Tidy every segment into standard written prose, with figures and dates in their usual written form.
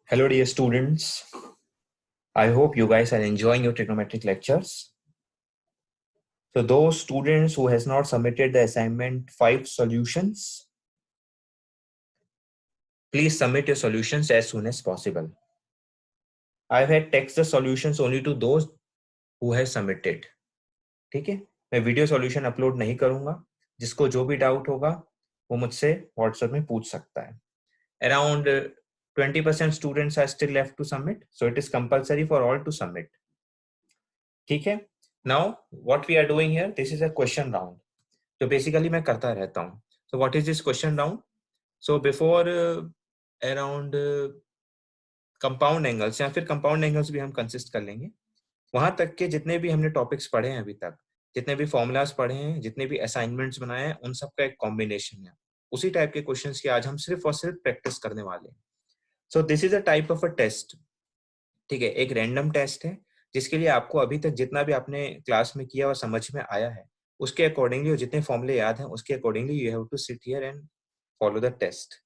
Hello dear students, I hope you guys are enjoying your trigonometric lectures. So those students who has not submitted the assignment 5 solutions, please submit your solutions as soon as possible. I had text the solutions only to those who has submitted. ठीक है, मैं video solution upload नहीं करूंगा. जिसको जो भी doubt होगा वो मुझसे व्हाट्सएप में पूछ सकता है. Around 20% students are still left to submit, so it is compulsory for all to submit. ठीक है. Now what we are doing here, this is a question round. तो बेसिकली मैं करता रहता हूँ. So what is this question round? So before around compound angles या फिर compound angles भी हम कंसिस्ट कर लेंगे. वहां तक के जितने भी हमने टॉपिक्स पढ़े हैं अभी तक, जितने भी फॉर्मूलाज पढ़े हैं, जितने भी असाइनमेंट्स बनाए हैं, उन सब का एक कॉम्बिनेशन है. उसी टाइप के क्वेश्चंस की आज हम सिर्फ और सिर्फ प्रैक्टिस करने वाले हैं. So this is a type of a test. ठीक है, एक रैंडम टेस्ट है जिसके लिए आपको अभी तक जितना भी आपने क्लास में किया और समझ में आया है उसके अकॉर्डिंगली और जितने फॉर्मूले याद हैं उसके accordingly you have to sit here and follow the test.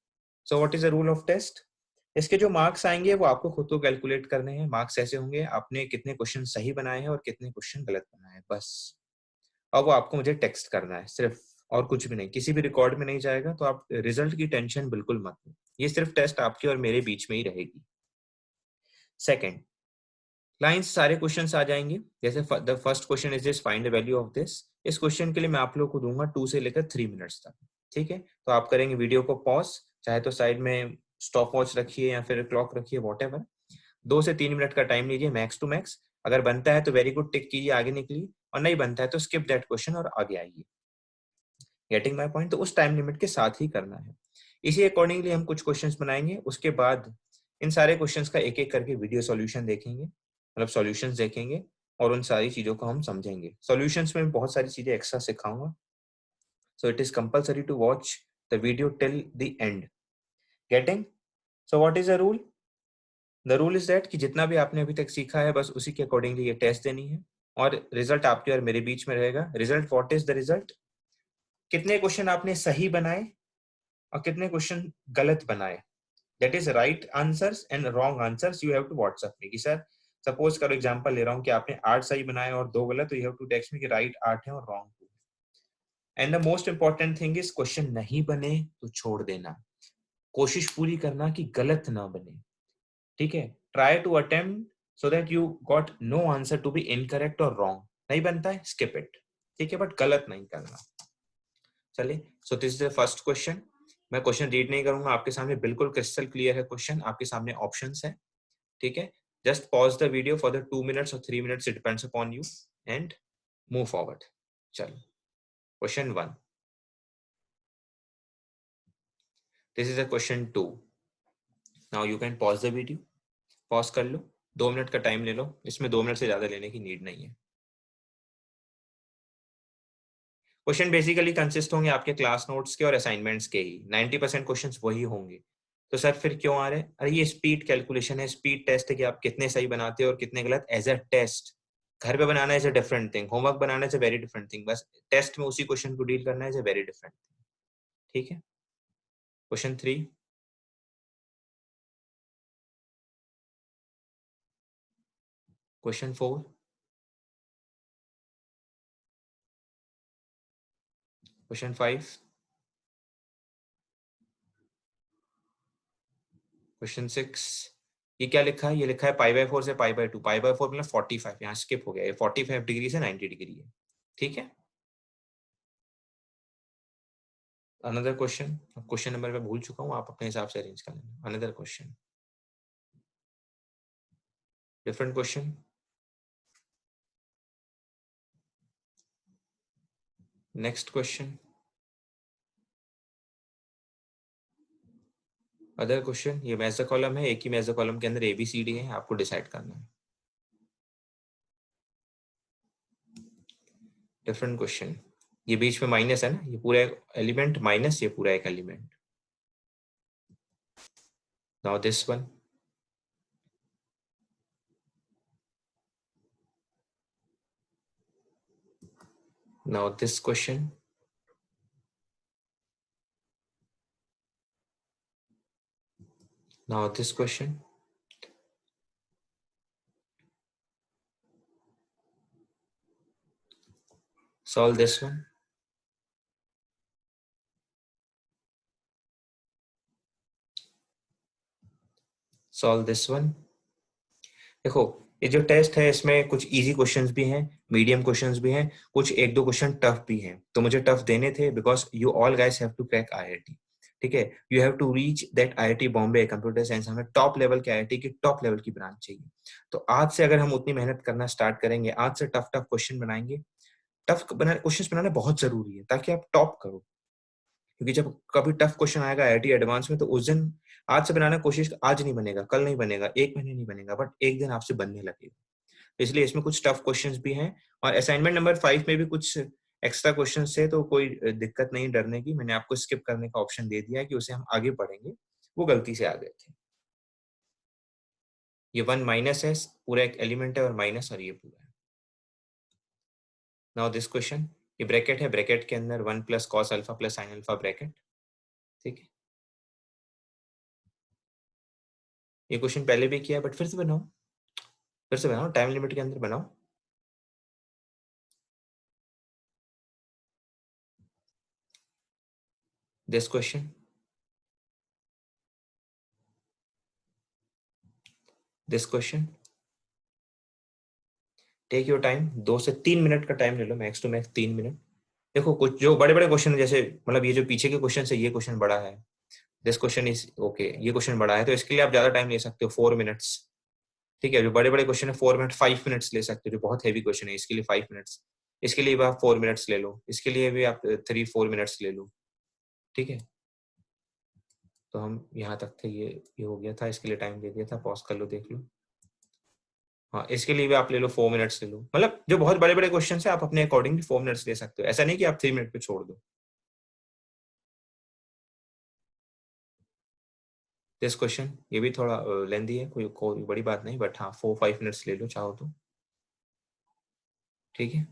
So what is the rule of test? इसके जो मार्क्स आएंगे वो आपको खुद को कैलकुलेट करने हैं. मार्क्स ऐसे होंगे आपने कितने क्वेश्चन सही बनाए हैं और कितने क्वेश्चन गलत बनाए हैं, बस. अब वो आपको मुझे टेक्स्ट करना है सिर्फ, और कुछ भी नहीं. किसी भी रिकॉर्ड में नहीं जाएगा, तो आप रिजल्ट की टेंशन बिल्कुल मत लो. ये सिर्फ टेस्ट आपके और मेरे बीच में ही रहेगी. सेकेंड, लाइन्स सारे क्वेश्चंस आ जाएंगे. जैसे the first question is this, find the value of this. इस क्वेश्चन के लिए मैं आप लोग को दूंगा 2 से लेकर 3 मिनट्स तक. ठीक है, तो आप करेंगे वीडियो को पॉज, चाहे तो साइड में स्टॉप वॉच रखिए या फिर क्लॉक रखिए, वॉटेवर. 2 से 3 मिनट का टाइम लीजिए मैक्स टू मैक्स. अगर बनता है तो वेरी गुड, टिक कीजिए, आगे निकलिए. और नहीं बनता है तो स्किप दैट क्वेश्चन और आगे आइए. Getting my point? तो उस टाइम लिमिट के साथ ही करना है. इसी अकॉर्डिंगली हम कुछ क्वेश्चंस बनाएंगे. उसके बाद इन सारे क्वेश्चंस का एक एक करके वीडियो सॉल्यूशन देखेंगे, मतलब सॉल्यूशंस देखेंगे और उन सारी चीजों को हम समझेंगे. सॉल्यूशंस में बहुत सारी चीजें एक्स्ट्रा सिखाऊंगा. So it is compulsory to watch the video till the end. Getting? So what is the rule? The rule is that कि जितना भी आपने अभी तक सीखा है बस उसी के अकॉर्डिंगली ये टेस्ट देनी है और रिजल्ट आपके और मेरे बीच में रहेगा. Result, what is the result? कितने क्वेश्चन आपने सही बनाए और कितने क्वेश्चन गलत बनाए. That is right answers and wrong answers. You have to WhatsApp me कि सर, सपोज करो एग्जांपल ले रहा हूं कि आपने 8 सही बनाए और 2 गलत, तो you have to text me कि राइट 8 है और wrong 2. And the most important thing is question नहीं बने तो छोड़ देना. कोशिश पूरी करना कि गलत ना बने. ठीक है, try to attempt so that you got no answer to be incorrect और रॉन्ग. नहीं बनता है, स्किप इट. ठीक है, बट गलत नहीं करना. चलिए, सो this is the first question. मैं क्वेश्चन रीड नहीं करूंगा, आपके सामने बिल्कुल क्रिस्टल क्लियर है क्वेश्चन. आपके सामने ऑप्शंस है. ठीक है, just pause the video for the 2 minutes और 3 minutes, it depends upon you, and move forward. चलो, question 1. This is a question 2. Now you can pause the video. Pause कर लो, 2 मिनट का टाइम ले लो. इसमें 2 मिनट से ज्यादा लेने की नीड नहीं है. क्वेश्चन बेसिकली कंसिस्ट होंगे आपके क्लास नोट्स के और असाइनमेंट्स के ही. 90% क्वेश्चंस वही होंगे. तो सर फिर क्यों आ रहे हैं? अरे ये स्पीड कैलकुलेशन है, स्पीड टेस्ट है कि आप कितने सही बनाते हो और कितने गलत. As a test. घर पे बनाना is a different thing, homework बनाना is a very different thing. बस टेस्ट में उसी क्वेश्चन को डील करना is a very different thing. ठीक है, क्वेश्चन 3. क्वेश्चन 4. क्वेश्चन 5. क्वेश्चन 6. ये क्या लिखा है? ये लिखा है π/4 से π/2. π/4 मतलब 45. यहाँ स्किप हो गया. ये 45 डिग्री से 90 डिग्री है. ठीक है, अनदर क्वेश्चन. क्वेश्चन नंबर मैं भूल चुका हूँ, आप अपने हिसाब से अरेंज कर लेना. Another question, different question. Next question, other question. ये मैच द कॉलम है, एक ही मैच द कॉलम के अंदर ABCD है, आपको डिसाइड करना है. Different question. ये बीच में माइनस है ना, ये पूरा एलिमेंट माइनस, ये पूरा एक element. Now this one. Now this question. Now this question. solve this one. Solve this one. देखो ये जो टेस्ट है इसमें कुछ इजी क्वेश्चंस भी हैं, मीडियम क्वेश्चंस भी हैं, कुछ एक दो क्वेश्चन टफ भी हैं, तो मुझे टफ देने थे because you all guys have to crack IIT. ठीक है, you have to reach that IIT Bombay computer science, हमें टॉप लेवल के आईआईटी की टॉप लेवल की ब्रांच चाहिए. तो आज से अगर हम उतनी मेहनत करना स्टार्ट करेंगे, आज से टफ टफ क्वेश्चन बनाएंगे. टफ क्वेश्चन बनाना बहुत जरूरी है ताकि आप टॉप करो, क्योंकि जब कभी टफ क्वेश्चन आएगा आईआईटी एडवांस में तो उस दिन आज से बनाना कोशिश, आज नहीं बनेगा, कल नहीं बनेगा, एक महीने नहीं बनेगा, बट एक दिन आपसे बनने लगेगा. इसलिए इसमें कुछ टफ क्वेश्चंस भी हैं और असाइनमेंट नंबर 5 में भी कुछ एक्स्ट्रा क्वेश्चंस थे, तो कोई दिक्कत नहीं डरने की. मैंने आपको स्किप करने का ऑप्शन दे दिया है कि उसे हम आगे पढ़ेंगे, वो गलती से आ गए थे. ये 1 माइनस है, पूरा एक एलिमेंट है और माइनस, और ये पूरा है. नाउ दिस क्वेश्चन, ये ब्रैकेट है, ब्रैकेट के अंदर 1 plus cos alpha plus sine alpha bracket. ठीक है, ये क्वेश्चन पहले भी किया है बट फिर से बनाओ, फिर से बनाओ, टाइम लिमिट के अंदर बनाओ. This question, this question, take your time, 2 से 3 मिनट का टाइम ले लो, मैक्स टू मैक्स 3 मिनट. देखो कुछ जो बड़े बड़े क्वेश्चन है, जैसे मतलब ये जो पीछे के क्वेश्चन है, ये क्वेश्चन बड़ा है, दिस क्वेश्चन इज ओके, ये क्वेश्चन बड़ा है, तो इसके लिए आप ज्यादा टाइम ले सकते हो, 4 मिनट्स. ठीक है, जो बड़े बड़े क्वेश्चन है 4 मिनट, 5 मिनट्स ले सकते हो. जो बहुत हैवी क्वेश्चन है इसके लिए 5 मिनट्स, इसके लिए भी आप 4 मिनट्स ले लो, इसके लिए भी आप 3-4 मिनट्स ले लो. ठीक है, तो हम यहाँ तक थे, ये हो गया था, इसके लिए टाइम दे दिया था, पॉज कर लो, देख लो. हाँ, इसके लिए भी आप ले लो 4 मिनट्स ले लो. मतलब जो बहुत बड़े बड़े क्वेश्चन है आप अपने अकॉर्डिंगली 4 मिनट्स ले सकते हो, ऐसा नहीं कि आप 3 मिनट पे छोड़ दो. दिस क्वेश्चन, ये भी थोड़ा लेंदी है, कोई बड़ी बात नहीं, बट हाँ 4-5 मिनट्स ले लो चाहो तो. ठीक है,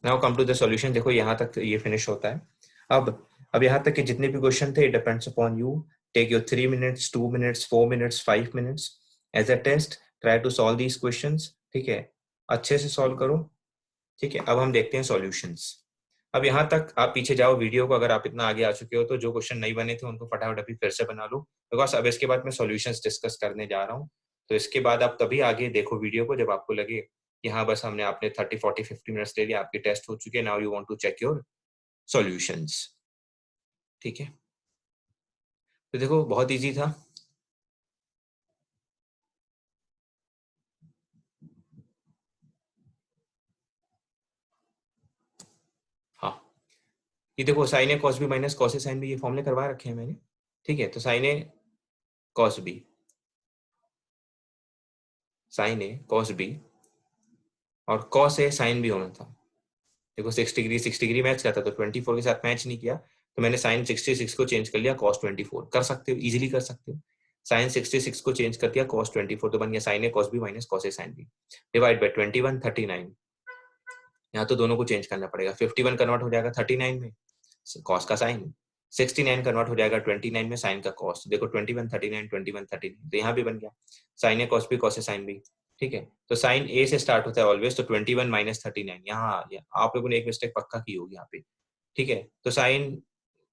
now come to the solution. देखो यहाँ तक ये फिनिश होता है. अब यहाँ तक के जितने भी क्वेश्चन थे, depends upon you. Take your 3 minutes, 2 minutes, 4 minutes, 5 minutes as a test. Try to solve these questions. ठीक है, अच्छे से सॉल्व करो. ठीक है, अब हम देखते हैं सॉल्यूशंस. अब यहाँ तक आप पीछे जाओ वीडियो को, अगर आप इतना आगे आ चुके हो तो जो क्वेश्चन नहीं बने थे उनको फटाफट अभी फिर से बना लो, बिकॉज अब इसके बाद मैं सॉल्यूशंस डिस्कस करने जा रहा हूँ. तो इसके बाद आप तभी आगे देखो वीडियो को जब आपको लगे कि हाँ बस हमने आपने 30-40-50 मिनट्स ले लिया, आपके टेस्ट हो चुके हैं, now you want to check your solutions. ठीक है, तो देखो बहुत इजी था. हाँ, ये देखो sign A cos B minus cos A sine B, ये फॉर्मूले करवा रखे हैं मैंने. ठीक है, तो sign A cos B, sign A cos B और कॉस ए साइन बी होना था. देखो 6 डिग्री मैच करता, तो 24 के साथ मैच नहीं किया, तो मैंने साइन 66 को चेंज कर लिया कॉस 24. कर सकते हो, इजीली कर सकते हो. साइन 66 को चेंज कर दिया कॉस 24, तो बन गया sine A cos B minus cos A sine B divide by 21 39. यहाँ तो दोनों को चेंज करना पड़ेगा. 51 कन्वर्ट हो जाएगा 39 में, कॉस का साइन. 69 कन्वर्ट हो जाएगा 29 में, साइन का कॉस. देखो 21 39 21 39, तो यहाँ भी बन गया sine A cos B cos A sine B. ठीक है, तो साइन ए से स्टार्ट होता है ऑलवेज, तो 21 माइनस 39 यहाँ आ गया. आप लोगों ने एक मिस्टेक पक्का की होगी यहाँ पे. ठीक है, तो sign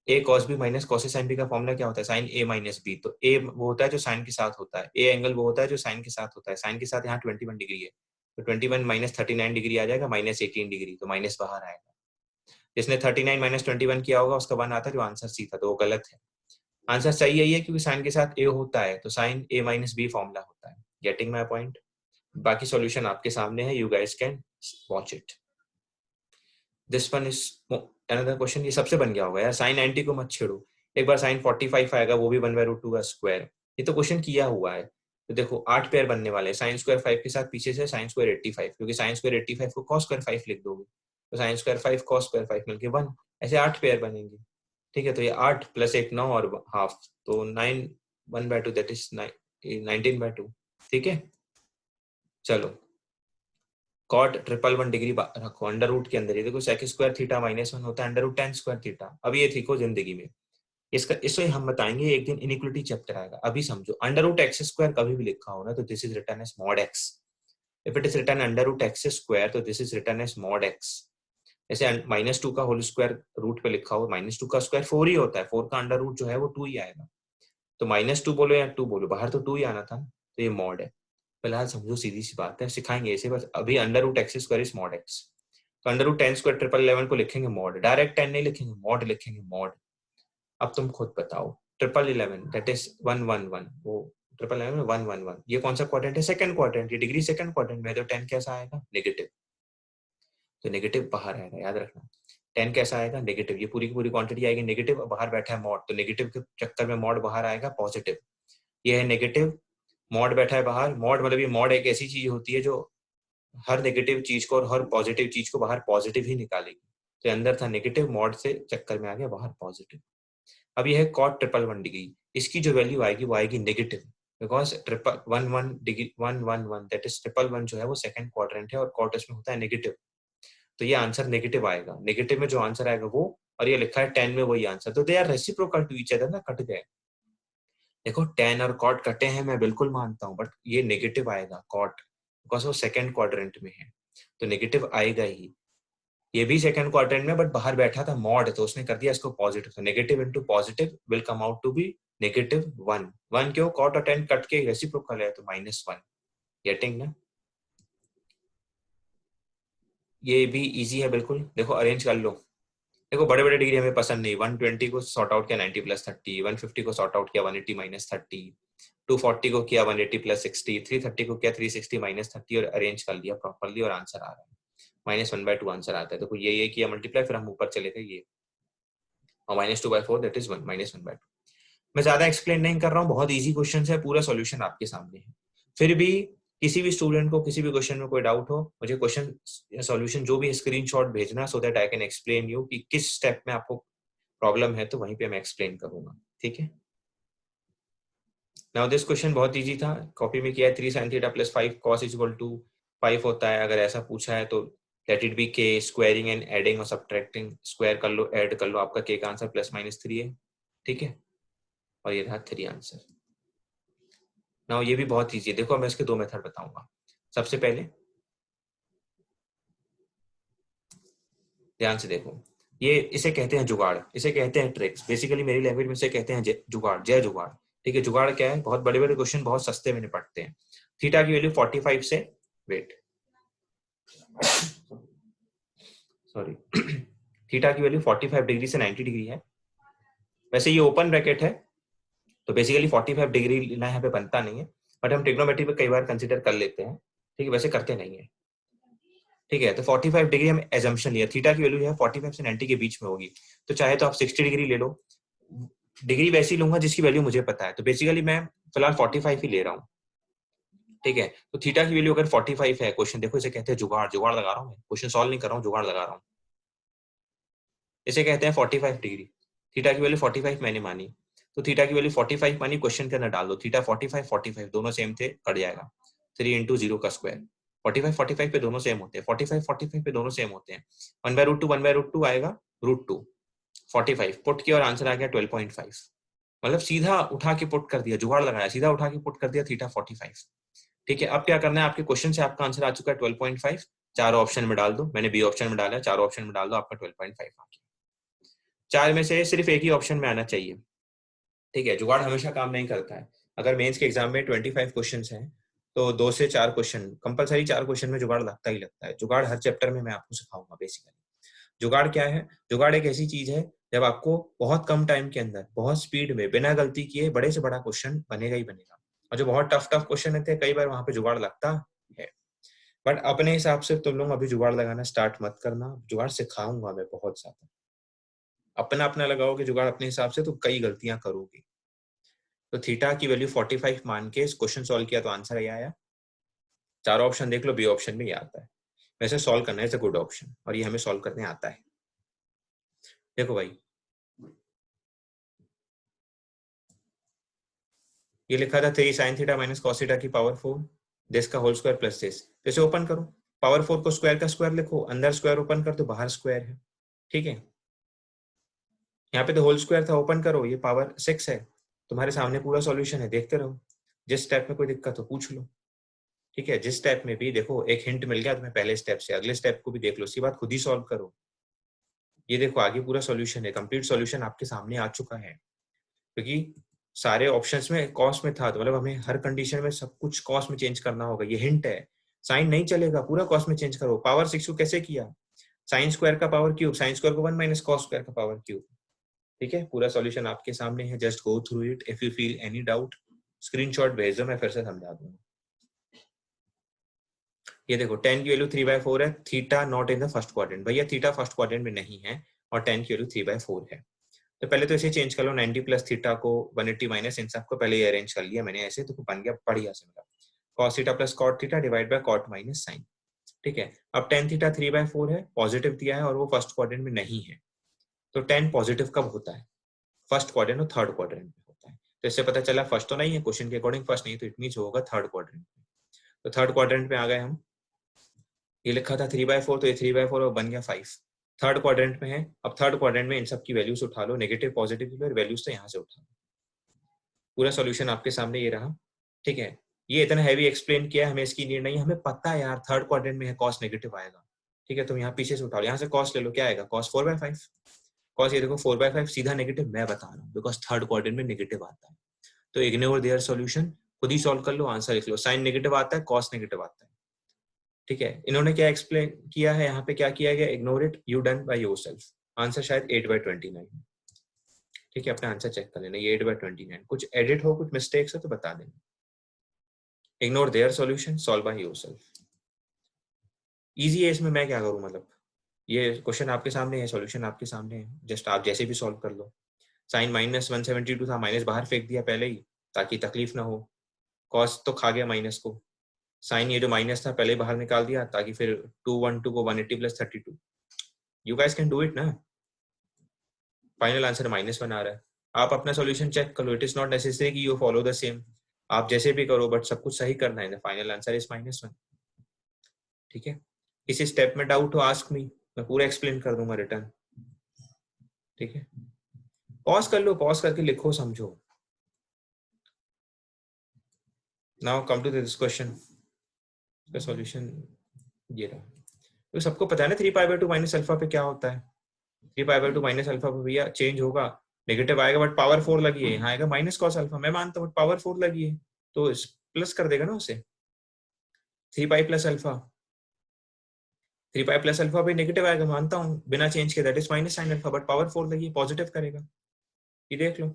A cos B minus cos A sine B का फॉर्मूला क्या होता है? साइन ए माइनस बी. तो ए वो होता है जो साइन के साथ होता है, ए एंगल वो होता है जो साइन के साथ होता है. साइन के साथ यहाँ 21 डिग्री है, तो 21 माइनस 39 डिग्री आ जाएगा, माइनस 18 डिग्री, तो माइनस बाहर आएगा. जिसने 39 माइनस 21 किया होगा उसका 1 आता है, जो आंसर सी था, तो वो गलत है. आंसर सही यही है क्योंकि साइन के साथ ए होता है, तो साइन ए माइनस बी फॉर्मूला होता है. Getting my point? बाकी सॉल्यूशन आपके सामने है, you guys can watch it. This one is another question. ये सबसे बन गया होगा यार, साइन 90 को मत छेड़ो. एक बार साइन 45 आएगा, वो भी 1/√2 का स्क्वायर. ये तो क्वेश्चन किया हुआ है. तो देखो 8 पेयर बनने वाले हैं. साइन स्क्वायर 5 के साथ पीछे से साइन स्क्वायर 85, क्योंकि साइन स्क्वायर 85 को कॉस स्क्वायर 5 लिख दोगे, तो साइन स्क्वायर 5 कॉस स्क्वायर 5 मिलके 1. ऐसे 8 पेयर बनेंगे. ठीक है, तो ये 8 प्लस 1 9 और हाफ, तो 9 1/2, दैट इज 19/2. ठीक है, चलो कॉट 111 डिग्री रखो अंडर रूट के अंदर. ये देखो सेक स्क्वायर थीटा -1 होता है अंडर रूट 10 स्क्वायर थीटा. अब ये सीखो जिंदगी में, इसका इसे हम बताएंगे एक दिन, इनइक्वालिटी चैप्टर आएगा. अभी समझो, अंडर रूट एक्स स्क्वायर कभी भी लिखा हो ना, तो this is written as mod x. If it is written under root x square तो this is written as mod x. जैसे -2 का होल स्क्वायर रूट पे लिखा हो, -2 का स्क्वायर 4 ही होता है, 4 का अंडर रूट जो है वो 2 ही आएगा। तो -2 बोलो या 2 बोलो, बाहर तो 2 ही आना था, तो ये मॉड है। फिलहाल समझो, सीधी सी बात है, सिखाएंगे इसे बस। अभी under root x square is mod X, तो अंडर रूट 10 स्क्वायर 1111 को लिखेंगे मॉड, डायरेक्ट 10 नहीं लिखेंगे, मॉड लिखेंगे मॉड। अब तुम खुद बताओ, 1111 दैट इज 111, वो 1111 111, ये कौन सा क्वाड्रेंट है? Second quadrant. ये डिग्री सेकंड क्वाड्रेंट में, तो 10 कैसा आएगा? नेगेटिव। तो नेगेटिव बाहर आएगा, याद रखना। 10 कैसा आएगा? नेगेटिव। ये पूरी की पूरी क्वांटिटी आएगी नेगेटिव, बाहर बैठा है मॉड, तो नेगेटिव के चक्कर में मॉड बाहर आएगा पॉजिटिव। ये है नेगेटिव, मॉड बैठा है बाहर। मॉड मतलब ये मॉड एक ऐसी चीज होती है जो हर नेगेटिव चीज को और हर पॉजिटिव चीज को बाहर पॉजिटिव ही निकालेगी। तो अंदर था नेगेटिव, मॉड से चक्कर में आ गया बाहर पॉजिटिव। अब ये है कॉट 111 डिग्री, इसकी जो वैल्यू आएगी वो आएगी negative, because 111 degree 111 that is 111 जो है वो सेकंड क्वाड्रेंट है और कॉट इसमें होता है नेगेटिव, तो ये आंसर नेगेटिव आएगा। नेगेटिव में जो आंसर आएगा वो, और ये लिखा है 10 में वही आंसर, तो they are reciprocal to each other ना, कट गए। देखो 10 और कॉट कटे हैं, मैं बिल्कुल मानता हूँ, बट ये नेगेटिव आएगा कॉट, बिकॉज वो सेकंड क्वाड्रेंट में है, तो नेगेटिव आएगा ही। ये भी सेकंड क्वाड्रेंट में, बट बाहर बैठा था मॉड, तो उसने कर दिया इसको पॉजिटिव, तो negative into positive will come out to be -1। 1 क्यों? कॉट और 10 कट के रेसिप्रोकल है, तो -1। गेटिंग ना? ये भी इजी है बिल्कुल। देखो अरेंज कर लो। देखो बड़े बड़े डिग्री हमें पसंद नहीं। 120 को सॉर्ट आउट किया 90 + 30, 150 को सॉर्ट आउट किया 180 - 30, 240 को किया 180 + 60, 330 को किया 360 - 30 और अरेंज कर लिया प्रॉपर्ली और आंसर आ रहा है -1/2 आंसर आता है। देखो ये किया मल्टीप्लाई, फिर हम ऊपर चले गए ये, और -2/4 दैट इज -1/2। मैं ज्यादा एक्सप्लेन नहीं कर रहा हूँ, बहुत इजी क्वेश्चन है, पूरा सॉल्यूशन आपके सामने है। फिर भी किसी भी स्टूडेंट को किसी भी क्वेश्चन में कोई डाउट हो, मुझे क्वेश्चन सॉल्यूशन जो भी स्क्रीनशॉट भेजना, so that I can explain you कि किस स्टेप में आपको प्रॉब्लम है, तो वहीं पे मैं एक्सप्लेन करूंगा। ठीक है। नाउ दिस क्वेश्चन बहुत इजी था, कॉपी में किया है। 3 sin θ + 5 cos = 5 होता है। अगर ऐसा पूछा है तो let it be k, squaring and adding और सब्ट्रैक्टिंग, स्क्वायर कर लो, ऐड कर लो, आपका k का आंसर ±3 है। ठीक है, और ये था 3 आंसर। नाउ ये भी बहुत ईजी है। देखो मैं इसके 2 मेथड बताऊंगा। सबसे पहले ध्यान से देखो, ये इसे कहते हैं जुगाड़, इसे कहते हैं ट्रिक्स। बेसिकली मेरी लैंग्वेज में इसे कहते हैं जुगाड़, जय जुगाड़। ठीक है, जुगाड़ क्या है? बहुत बड़े बड़े क्वेश्चन बहुत सस्ते में निपटते हैं। थीटा की वैल्यू 45 से, वेट सॉरी थीटा की वैल्यू 45 डिग्री से 90 डिग्री है। वैसे ये ओपन ब्रैकेट है, तो बेसिकली 45 डिग्री लेना यहाँ पे बनता नहीं है, बट हम ट्रिग्नोमेट्री में कई बार कंसिडर कर लेते हैं। ठीक है, वैसे करते नहीं है। ठीक है, तो 45 डिग्री हम एजम्पशन लिया, थीटा की वैल्यू है 45 से 90 के बीच में होगी, तो चाहे तो आप 60 डिग्री ले लो। डिग्री वैसी लूंगा जिसकी वैल्यू मुझे पता है, तो बेसिकली मैं फिलहाल 45 ही ले रहा हूँ। ठीक है, तो थीटा की वैल्यू अगर 45 है, क्वेश्चन देखो इसे कहते हैं जुगाड़, जुगाड़ लगा रहा हूँ मैं, क्वेश्चन सॉल्व नहीं कर रहा हूँ, जुगाड़ लगा रहा हूँ। इसे कहते हैं 45 डिग्री। थीटा की वैल्यू 45 मैंने मानी, तो थीटा की वैल्यू 45 मानी, क्वेश्चन के अंदर डाल दो। थीटा 45 45 दोनों सेम थे, कट जाएगा। 3 × 0 का स्क्वायर, 45 45 पे दोनों सेम होते हैं, 45 45 पे दोनों सेम होते हैं। 1/√2 1/√2 आएगा √2, 45 पुट किया और आंसर आ गया 12.5। मतलब सीधा उठा के पुट कर दिया, जुगाड़ लगाया, सीधा उठा के पुट कर दिया थीटा 45। ठीक है, अब क्या करना है? आपके क्वेश्चन से आपका आंसर आ चुका है 12.5। चारों ऑप्शन में डाल दो, मैंने बी ऑप्शन में डाला है, चारों ऑप्शन में डाल दो, आपका 12.5 आ गया। 4 में से सिर्फ एक ही ऑप्शन में आना चाहिए। ठीक है, जुगाड़ हमेशा काम नहीं करता है। अगर मेंस के एग्जाम में 25 क्वेश्चंस हैं, तो 2 से 4 क्वेश्चन कंपलसरी, 4 क्वेश्चन में जुगाड़ लगता ही लगता है। जुगाड़ हर चैप्टर में मैं आपको सिखाऊंगा। बेसिकली जुगाड़ क्या है? जुगाड़ एक ऐसी चीज है जब आपको बहुत कम टाइम के अंदर बहुत स्पीड में बिना गलती किए बड़े से बड़ा क्वेश्चन बनेगा ही बनेगा। और जो बहुत टफ टफ क्वेश्चन रहते हैं, कई बार वहां पे जुगाड़ लगता है, बट अपने हिसाब से तुम लोग अभी जुगाड़ लगाना स्टार्ट मत करना। जुगाड़ सिखाऊंगा मैं बहुत ज्यादा, अपना अपना लगाओगे जुगाड़ अपने हिसाब से तो कई गलतियां करोगे। तो थीटा की वैल्यू 45 मान के क्वेश्चन सॉल्व किया तो आंसर ये आया। चारों ऑप्शन देख लो, बी ऑप्शन में ये आता है। वैसे सॉल्व करना इज अ गुड ऑप्शन, और ये हमें सॉल्व करने आता है। देखो भाई, ये लिखा था 3 sin θ - cos θ की पावर 4 दिस का होल स्क्वायर प्लस दिस। जैसे ओपन करो, पावर 4 को स्क्वायर का स्क्वायर लिखो, अंदर स्क्वायर ओपन कर दो, बाहर स्क्वायर है। ठीक है, यहाँ पे तो होल स्क्वायर था, ओपन करो, ये पावर 6 है। तुम्हारे सामने पूरा सॉल्यूशन है, देखते रहो। जिस स्टेप में कोई दिक्कत हो पूछ लो। ठीक है, जिस स्टेप में भी देखो एक हिंट मिल गया तुम्हें पहले स्टेप से, अगले स्टेप को भी देख लो, उसके बाद खुद ही सॉल्व करो। ये देखो आगे पूरा सॉल्यूशन है, कंप्लीट सॉल्यूशन आपके सामने आ चुका है, क्योंकि सारे ऑप्शंस में कॉस में था, तो मतलब हमें हर कंडीशन में सब कुछ कॉस में चेंज करना होगा। ये हिंट है, साइन नहीं चलेगा, पूरा कॉस में चेंज करो। पावर 6 को कैसे किया, साइन स्क्वायर का पावर क्यूब, साइन स्क्वायर को 1 माइनस कॉस स्क्वायर का पावर क्यूब। ठीक है, पूरा सॉल्यूशन आपके सामने है, just go through it. If you feel any doubt screenshot भेज दो, मैं फिर से समझा दूंगा। ये देखो 10 की वैल्यू 3/4 है, theta not in the first quadrant. भैया थीटा फर्स्ट क्वाड्रेंट में नहीं है और 10 की वैल्यू 3/4 है, तो पहले तो इसे चेंज कर लो, 90 प्लस थीटा को 180 माइनस, इन सबको पहले ये अरेंज कर लिया मैंने ऐसे, तो बन गया बढ़िया से मेरा cos theta plus cot theta divide by cot minus sin। ठीक है, अब tan थीटा 3/4 है, पॉजिटिव दिया है और वो फर्स्ट क्वाड्रेंट में नहीं है, तो tan पॉजिटिव कब होता है, फर्स्ट क्वाड्रेंट और थर्ड क्वाड्रेंट में होता है। तो इससे पता चला फर्स्ट तो नहीं है, क्वेश्चन के अकॉर्डिंग फर्स्ट नहीं, तो इट मींस होगा थर्ड क्वाड्रेंट में। तो थर्ड क्वाड्रेंट में आ गए हम, ये लिखा था 3/4, तो ये 3/4 और बन गया 5। थर्ड क्वाड्रेंट में है, अब थर्ड क्वाड्रेंट में इन सब की वैल्यूज उठा लो, नेगेटिव पॉजिटिव की वैल्यूज तो यहाँ से उठा लो। पूरा सॉल्यूशन आपके सामने ये रहा। ठीक है, ये इतना हैवी एक्सप्लेन किया, हमें इसकी नीड नहीं, हमें पता है यार थर्ड क्वाड्रेंट में है कॉस नेगेटिव आएगा। ठीक है, तुम यहाँ पीछे से उठाओ, यहाँ से कॉस ले लो, क्या आएगा कॉस 4/5। कॉस ये देखो 4/5 सीधा नेगेटिव, मैं बता रहा हूँ बिकॉज थर्ड क्वाड्रेंट में नेगेटिव आता है, तो इग्नोर देयर सॉल्यूशन, खुद ही सॉल्व कर लो, आंसर लिख लो। साइन नेगेटिव आता है, कॉस नेगेटिव आता है। ठीक है, इन्होंने क्या एक्सप्लेन किया है यहाँ पे, क्या किया गया, ignore it, you done by yourself. Answer शायद 8/29। ठीक है, अपना आंसर चेक कर लेना, ये 8/29, कुछ एडिट हो, कुछ मिस्टेक्स हो तो बता देना। Ignore their solution, solve by yourself. Easy है, इसमें मैं क्या करूं, मतलब ये क्वेश्चन आपके सामने है, सॉल्यूशन आपके सामने है, जस्ट आप जैसे भी सॉल्व कर लो। साइन माइनस 172 था, माइनस बाहर फेंक दिया पहले ही ताकि तकलीफ ना हो, कॉस तो खा गया माइनस को, साइन ये जो माइनस था पहले ही बाहर निकाल दिया ताकि फिर 212 को 180 plus 32। You guys can do it ना। फाइनल आंसर -1 आ रहा है, आप अपना सॉल्यूशन चेक करो, इट इज नॉट नेसेसरी कि यू फॉलो द सेम, आप जैसे भी करो बट सब कुछ सही करना है। Final answer is -1। ठीक है, किसी स्टेप में डाउट हो आस्क मी, मैं पूरा एक्सप्लेन कर दूंगा रिटर्न। ठीक है, पॉज कर लो, पॉज करके लिखो, समझो। Now come to this question, इसका सॉल्यूशन ये रहा। तो सबको पता है ना 3π/2 माइनस अल्फा पे क्या होता है, 3π/2 माइनस अल्फा पे भैया चेंज होगा, नेगेटिव आएगा बट पावर 4 लगी है, यहाँ आएगा माइनस कॉस अल्फा, मैं मानता हूँ बट पावर 4 लगी है तो प्लस कर देगा ना उसे, 3π प्लस अल्फा, 3π प्लस अल्फा पे नेगेटिव आएगा, मानता हूँ बिना चेंज के, that is minus sine alpha, but power 4 लगी है, पॉजिटिव करेगा। ये देख लो,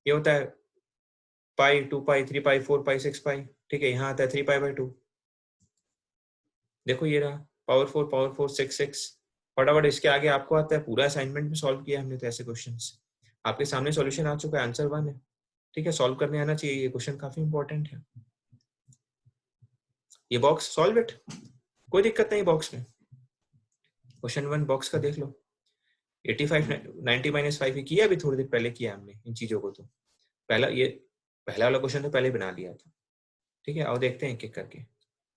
ये होता है पाई, 2π, 3π, 4π, 6π। ठीक है, यहाँ आता है 3π/2, देखो ये रहा पावर 4, 6, फटाफट इसके आगे आपको आता है, पूरा असाइनमेंट में सॉल्व किया हमने तो ऐसे क्वेश्चंस, आपके सामने सॉल्यूशन आ चुका है, आंसर 1 है। ठीक है, सॉल्व करने आना चाहिए, ये क्वेश्चन काफी इंपॉर्टेंट है। ये बॉक्स सॉल्व इट, कोई दिक्कत नहीं बॉक्स में, क्वेश्चन 1 बॉक्स का देख लो, 85 90 - 5 किया अभी थोड़ी देर पहले किया हमने इन चीजों को, तो पहला वाला क्वेश्चन तो पहले बना लिया था। ठीक है, और देखते हैं एक करके।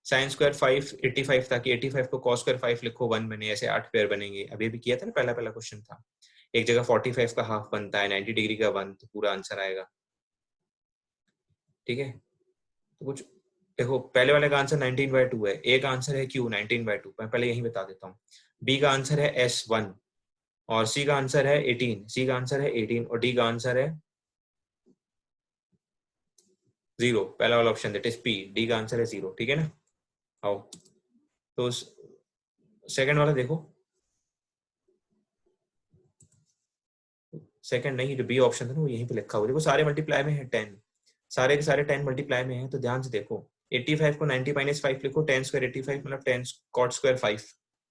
साइन स्क्वायर 5 85 था कि 85 को कॉस स्क्वायर 5 लिखो 1 बने, ऐसे 8 पेयर बनेंगे, अभी भी किया था ना, पहला क्वेश्चन था। एक जगह 45 का हाफ बनता है, 90 डिग्री का 1, तो पूरा आंसर आएगा। ठीक है, तो कुछ देखो, पहले वाले का आंसर 19/2 है, ए का आंसर है क्यू 19/2, मैं पहले यही बता देता हूँ। बी का आंसर है S1 और सी का आंसर है 18, सी का आंसर है 18 और डी का आंसर है 0, पहला वाला option that is P, D का आंसर है 0। ठीक है ना, आओ तो सेकंड वाला देखो, सेकंड नहीं, जो बी ऑप्शन था ना वो यहीं पे लिखा हुआ, देखो सारे मल्टीप्लाई में है 10, सारे के सारे 10 मल्टीप्लाई में है, तो ध्यान से देखो 85 को 90 - 5 लिखो, 10 स्क्वायर 85 मतलब 10 कॉट स्क्वायर 5,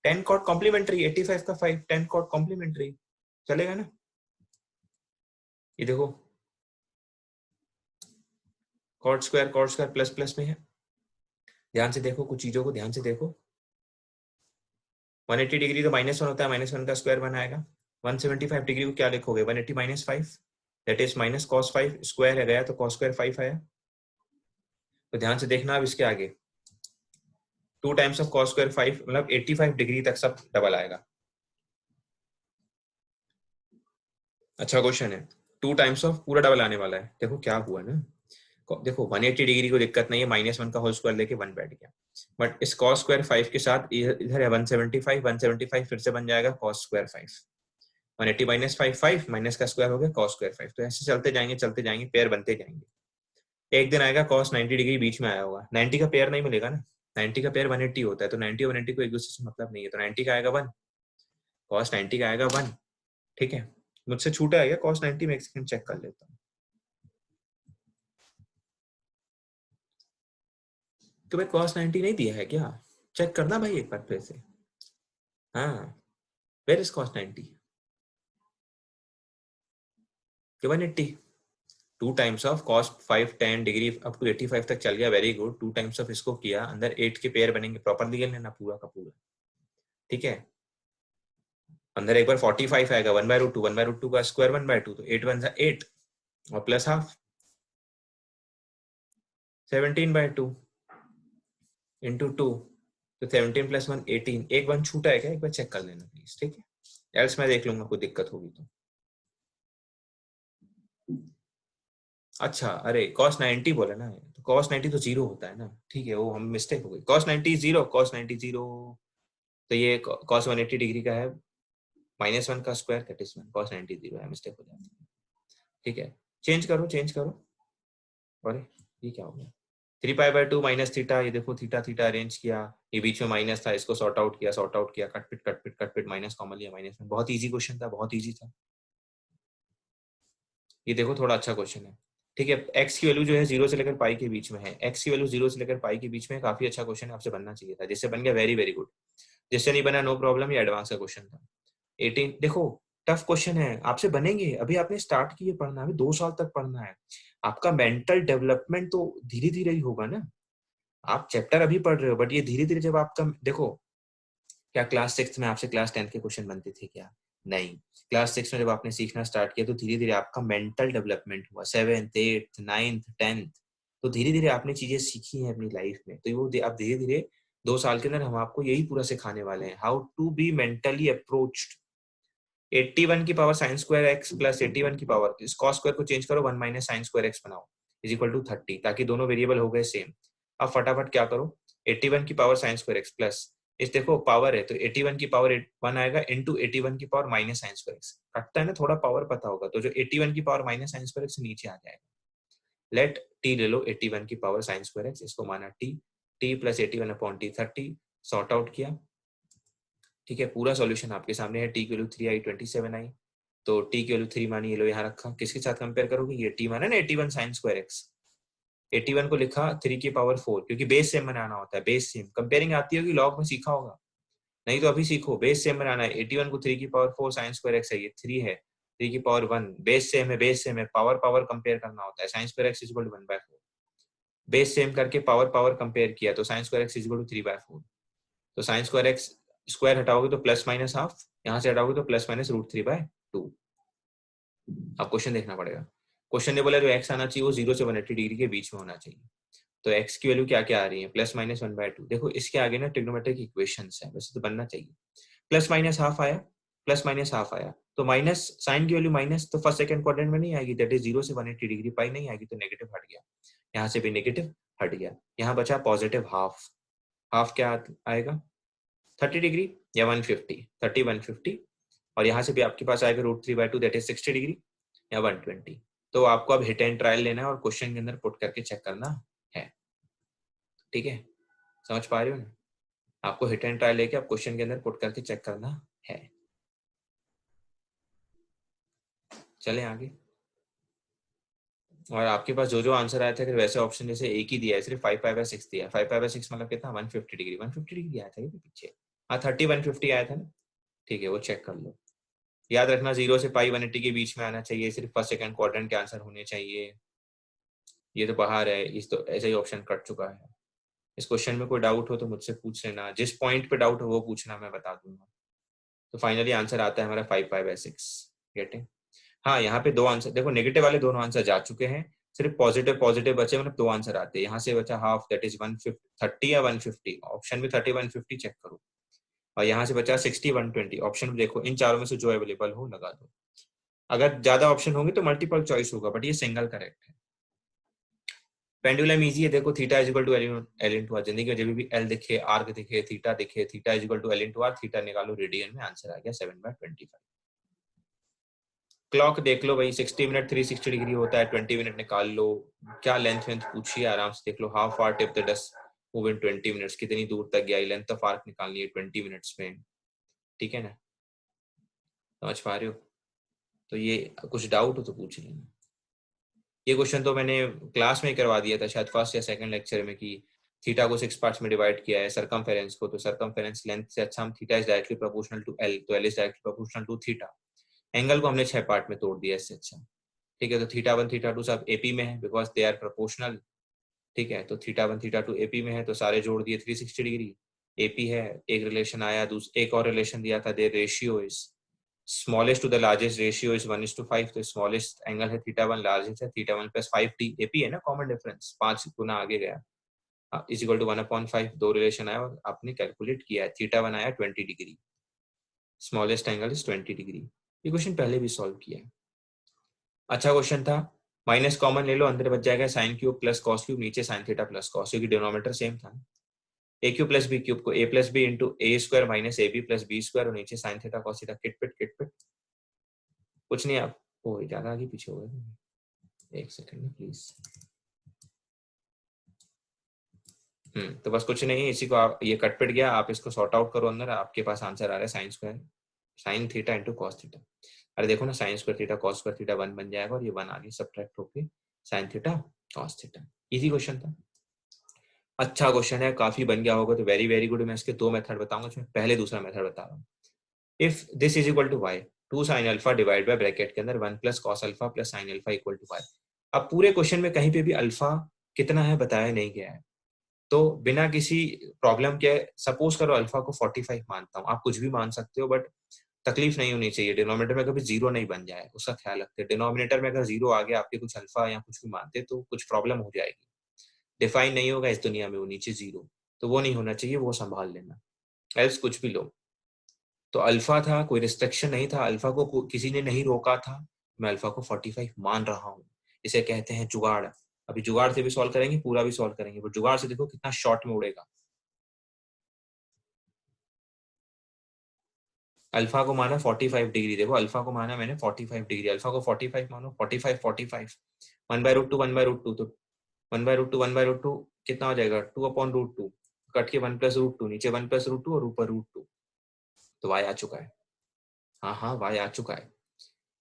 10 कॉट कॉम्प्लीमेंट्री, 85 का 5, 10 कॉट कॉम्प्लीमेंट्री, चलेगा ना। ये देखो कॉट स्क्वायर प्लस प्लस में है, ध्यान से देखो, कुछ चीजों को ध्यान से देखो। 180 डिग्री तो -1 होता है, -1 का स्क्वायर 1 आएगा। 175 डिग्री को क्या लिखोगे, 180 - 5, that is minus cos 5, square है गया तो कॉस स्क्वायर 5 आया। तो ध्यान से देखना, अब इसके आगे 2 टाइम्स ऑफ कॉस स्क्वायर 5 मतलब 85 डिग्री तक सब डबल आएगा। अच्छा क्वेश्चन है, 2 टाइम्स ऑफ पूरा डबल आने वाला है, देखो क्या हुआ ना, देखो 180 डिग्री को दिक्कत नहीं है, -1 का होल स्क्वायर लेके 1 बैठ गया, बट इस cos स्क्वायर 5 के साथ इधर है 175, 175 फिर से बन जाएगा cos स्क्वायर 5, 180 माइनस 5, 5 माइनस का स्क्वायर हो गया cos स्क्वायर 5। तो ऐसे चलते जाएंगे, पेयर बनते जाएंगे। एक दिन आएगा cos 90 डिग्री बीच में आया होगा, 90 का पेयर नहीं मिलेगा ना, 90 का पेयर 180 होता है, तो 90 और 180 को एक दूसरे से मतलब नहीं है, तो 90 का आएगा 1, cos 90 का आएगा 1। ठीक है, मुझसे छूटा है cos 90 में, एक सेकंड चेक कर लेता हूँ। तो भाई cos 90 नहीं दिया है क्या, चेक करना भाई एक बार फिर से। हाँ, where is cos 90, 180, 2 times of cos 5 10 degree up to 85 तक चल गया, वेरी गुड। 2 टाइम्स ऑफ इसको किया, अंदर 8 के पेयर बनेंगे, प्रॉपर लिख लेना पूरा का पूरा। ठीक है, अंदर एक बार 45 आएगा 1/√2, 1/√2 का स्क्वायर 1/2, तो 8 1 8 और प्लस हाफ 17/2 इंटू 2, तो 17 प्लस 1 18। एक 1 छूटा है क्या, एक बार चेक कर लेना प्लीज। ठीक है, एल्स मैं देख लूंगा, कोई दिक्कत होगी तो। अच्छा, अरे cos 90 बोला ना, तो cos 90 तो 0 होता है ना। ठीक है, वो हम मिस्टेक हो गई, cos 90 0, cos 90 0, तो ये cos 180 डिग्री का है, -1 का स्क्वायर दैट इज 1, cos 90 0 है, मिस्टेक हो जाती है। ठीक है, चेंज करो। अरे ये क्या हो गया, 3π/2 माइनस थीटा, ये देखो थीटा थीटा अरेंज किया, ये बीच में माइनस था, इसको सॉर्ट आउट किया, कटपिट माइनस कॉमन लिया, -1। बहुत इजी क्वेश्चन था, बहुत इजी था। ये देखो थोड़ा अच्छा क्वेश्चन है। ठीक है, x की वैल्यू जो है 0 से लेकर पाई के बीच में है, x की वैल्यू 0 से लेकर पाई के बीच में, काफी अच्छा क्वेश्चन आपसे बनना चाहिए था, जिससे बन गया वेरी वेरी गुड, जिससे नहीं बना नो प्रॉब्लम, ये एडवांस का क्वेश्चन था। 18 देखो टफ क्वेश्चन है, आपसे बनेंगे, अभी आपने स्टार्ट किए पढ़ना, अभी 2 साल तक पढ़ना है, आपका मेंटल डेवलपमेंट तो धीरे धीरे ही होगा ना। आप चैप्टर अभी पढ़ रहे हो, बट ये धीरे धीरे जब आपका, देखो क्या क्लास 6 में आपसे क्लास 10 के क्वेश्चन बनते थे क्या, नहीं। क्लास 6 में जब आपने सीखना स्टार्ट किया तो धीरे धीरे आपका मेंटल डेवलपमेंट हुआ, 7th 8th 9th 10th, तो धीरे धीरे आपने चीजें सीखी हैं अपनी लाइफ में, तो वो आप धीरे धीरे 2 साल के अंदर हम आपको यही पूरा सिखाने वाले हैं, how to be mentally approached. 81 की power sine square X plus 81 की पावर, इस cos स्क्वायर को चेंज करो, 1 माइनस साइन स्क्वायर एक्स बनाओ, इज इक्वल टू 30, ताकि दोनों वेरिएबल हो गए सेम। अब फटाफट क्या करो, 81 की power sine square X plus, इस देखो पावर है तो 81 की पावर 1 आएगा इंटू 81 की power minus sign square x, कटता है ना, थोड़ा पावर पता होगा, तो जो 81 की power minus sign square x नीचे आ जाएगा। लेट टी ले लो 81 की पावर साइन स्क्वायर एक्स, इसको माना T, T plus 81 upon T 30, sort out किया। ठीक है, पूरा सॉल्यूशन आपके सामने है, टी की वैल्यू 3 आई 27 आई, तो टी की वैल्यू 3 मानी, ये लो यहाँ रखा, किसके साथ कंपेयर करोगे, ये टी माना ना 81 साइन स्क्वायर एक्स, 81 को लिखा 3 की पावर 4, क्योंकि बेस सेम बनाना होता है, बेस सेम कंपेयरिंग आती होगी, लॉग में सीखा होगा, नहीं तो अभी सीखो, बेस सेम बनाना है। 81 को 3 की पावर 4 साइन स्क्वायर एक्स है, ये 3 है, 3 की पावर 1, बेस सेम है, पावर पावर कंपेयर करना होता है, sine square X is equal to 1/4, base same करके पावर पावर कंपेयर किया, तो sine square X is equal to 3/4, तो साइन स्क्वायर एक्स स्क्वायर हटाओगे तो प्लस माइनस हाफ, यहाँ से हटाओगे तो प्लस माइनस √3/2। अब क्वेश्चन देखना पड़ेगा, क्वेश्चन ने बोला जो एक्स आना चाहिए वो 0 से 180 डिग्री के बीच में होना चाहिए, तो एक्स की वैल्यू क्या क्या आ रही है, प्लस माइनस 1/2। देखो इसके आगे ना ट्रिग्नोमेट्रिक इक्वेशंस है, वैसे तो बनना चाहिए, प्लस माइनस हाफ आया, प्लस माइनस हाफ आया, तो माइनस साइन की वैल्यू माइनस तो फर्स्ट सेकंड क्वाड्रेंट में नहीं आएगी, दैट इज 0 से 180 डिग्री, पाई नहीं आएगी, तो नेगेटिव हट गया, यहाँ से भी नेगेटिव हट गया, यहाँ बचा पॉजिटिव हाफ, हाफ क्या आएगा 30 डिग्री या 150, 30 150, और यहाँ से भी आपके पास आएगा √3/2 दैट इज 60 डिग्री या 120। तो आपको अब हिट एंड ट्रायल लेना है और क्वेश्चन के अंदर पुट करके चेक करना है। ठीक है, समझ पा रहे हो ना, आपको हिट एंड ट्रायल लेके आप क्वेश्चन के अंदर पुट करके चेक करना है। चलें आगे, और आपके पास जो जो आंसर आया था, अगर वैसे ऑप्शन जैसे एक ही दिया है, सिर्फ 5π/6 दिया है, 5π/6 मतलब कितना 150 डिग्री, 150 डिग्री आया था ये पीछे, हाँ 30 150 आया था ना। ठीक है, वो चेक कर लो, याद रखना 0 से पाई 180 के बीच में आना चाहिए, सिर्फ फर्स्ट सेकंड क्वाड्रेंट के आंसर होने चाहिए। ये तो बाहर है, इस तो ऐसा ही ऑप्शन कट चुका है। इस क्वेश्चन में कोई डाउट हो तो मुझसे पूछ लेना, जिस पॉइंट पे डाउट हो वो पूछना, मैं बता दूंगा। तो फाइनली आंसर आता है हमारा 5π/6। गेटिंग, हाँ यहाँ पे 2 आंसर देखो, नेगेटिव वाले दोनों आंसर जा चुके हैं, सिर्फ पॉजिटिव पॉजिटिव बचे, मतलब 2 आंसर आते हैं, यहाँ से बचा हाफ दैट इज 150 30 या 150, ऑप्शन में 30 150 चेक करो, और यहाँ से बचा 60 120, ऑप्शन में देखो इन चारों में से जो अवेलेबल हो लगा दो, अगर ज्यादा ऑप्शन होंगे तो मल्टीपल चॉइस होगा, बट ये सिंगल करेक्ट है। पेंडुलम इजी है, देखो theta is equal to L into R, जिंदगी में जब भी एल दिखे, आर्क दिखे, थीटा दिखे, theta is equal to L into R, theta निकालो रेडियन में, आंसर आ गया 7/25। क्लॉक देख लो भाई, 60 मिनट 360 डिग्री होता है, 20 मिनट निकाल लो, क्या लेंथ वेंथ पूछिए आराम से देख लो, how far tip the dust move in 20 minutes, कितनी दूर तक गया, लेंथ ऑफ आर्क निकालनी है 20 मिनट्स में, ठीक है ना, समझ पा रहे हो। तो ये कुछ डाउट हो तो पूछ लेना। ये क्वेश्चन तो मैंने क्लास में करवा दिया था शायद फर्स्ट या सेकंड लेक्चर में, कि थीटा को 6 पार्ट्स में डिवाइड किया है, सरकमफेरेंस को, तो सरकमफेरेंस लेंथ से अच्छा हम theta is directly proportional to L, तो L is directly proportional to theta, angle को हमने 6 पार्ट में तोड़ दिया इससे अच्छा, ठीक है। तो थीटा 1 थीटा 2 सब एपी में है बिकॉज दे आर प्रोपोर्शनल, ठीक है। तो थीटा 1 थीटा 2 एपी में है, तो सारे जोड़ दिए 360 डिग्री, एपी है, एक रिलेशन आया, एक और रिलेशन दिया था, their ratio is smallest to the largest ratio is 1:5, तो स्मॉलेस्ट एंगल है थीटा 1, लार्जेस्ट है थीटा 1 प्लस 5t, एपी है ना, कॉमन डिफरेंस 5 गुना आगे गया, इज इक्वल टू 1/5, दो रिलेशन आया और आपने कैलकुलेट किया है, थीटा 1 आया 20 degree, smallest angle is 20 degree. ये क्वेश्चन पहले भी सॉल्व किया है, अच्छा क्वेश्चन था। माइनस कॉमन ले लो, अंदर बच जाएगा sine cube plus cos cube, नीचे साइन थीटा प्लस कॉस, क्योंकि डिनोमिनेटर सेम था। A cube plus B cube को A plus B into A square minus A B plus B square, और नीचे साइन थीटा कॉस थीटा, किट पिट कुछ नहीं, आप वो ज्यादा आगे पीछे हो गए, एक सेकंड में प्लीज। तो बस कुछ नहीं है, इसी को आप, ये कट पिट गया, आप इसको सॉर्ट आउट करो अंदर, आपके पास आंसर आ रहा है sine square sine theta into cos theta. अरे देखो ना, sign square theta cos square theta 1 बन जाएगा, और ये 1 आगे सब्ट्रैक्ट होके sign theta cos theta. Easy question था, अच्छा क्वेश्चन है, काफी बन गया होगा, तो वेरी वेरी गुड। मैं इसके दो मेथड बताऊंगा, इसमें पहले दूसरा मेथड बता रहा हूँ। If this is equal to Y, 2 sine alpha divide by bracket के अंदर 1 plus cos alpha plus sine alpha equal to Y. अब पूरे क्वेश्चन में कहीं पे भी अल्फा कितना है बताया नहीं गया है, तो बिना किसी प्रॉब्लम के सपोज करो अल्फा को 45 मानता हूँ, आप कुछ भी मान सकते हो, बट तकलीफ नहीं होनी चाहिए, डिनोमिनेटर में कभी जीरो नहीं बन जाए, उसका ख्याल रखते हैं। डिनोमिनेटर में अगर जीरो आ गया आपके कुछ अल्फा या कुछ भी मानते तो कुछ प्रॉब्लम हो जाएगी, डिफाइन नहीं होगा इस दुनिया में वो नीचे जीरो, तो वो नहीं होना चाहिए, वो संभाल लेना, एल्स कुछ भी लो। तो अल्फा था, कोई रिस्ट्रिक्शन नहीं था, अल्फा को किसी ने नहीं रोका था, मैं अल्फा को 45 मान रहा हूँ, इसे कहते हैं जुगाड़। अभी जुगाड़ से भी सॉल्व करेंगे, पूरा भी सॉल्व करेंगे, बट जुगाड़ से देखो कितना शॉर्ट में उड़ेगा। अल्फा को माना 45 डिग्री, देखो अल्फा को माना मैंने 45 डिग्री, अल्फा को 45 मानो, 45 1/√2 1/√2, तो 1/√2 कितना हो जाएगा, 2/√2, कट के 1+√2, नीचे 1+√2 और ऊपर √2, तो y आ चुका है। हाँ हाँ y आ चुका है,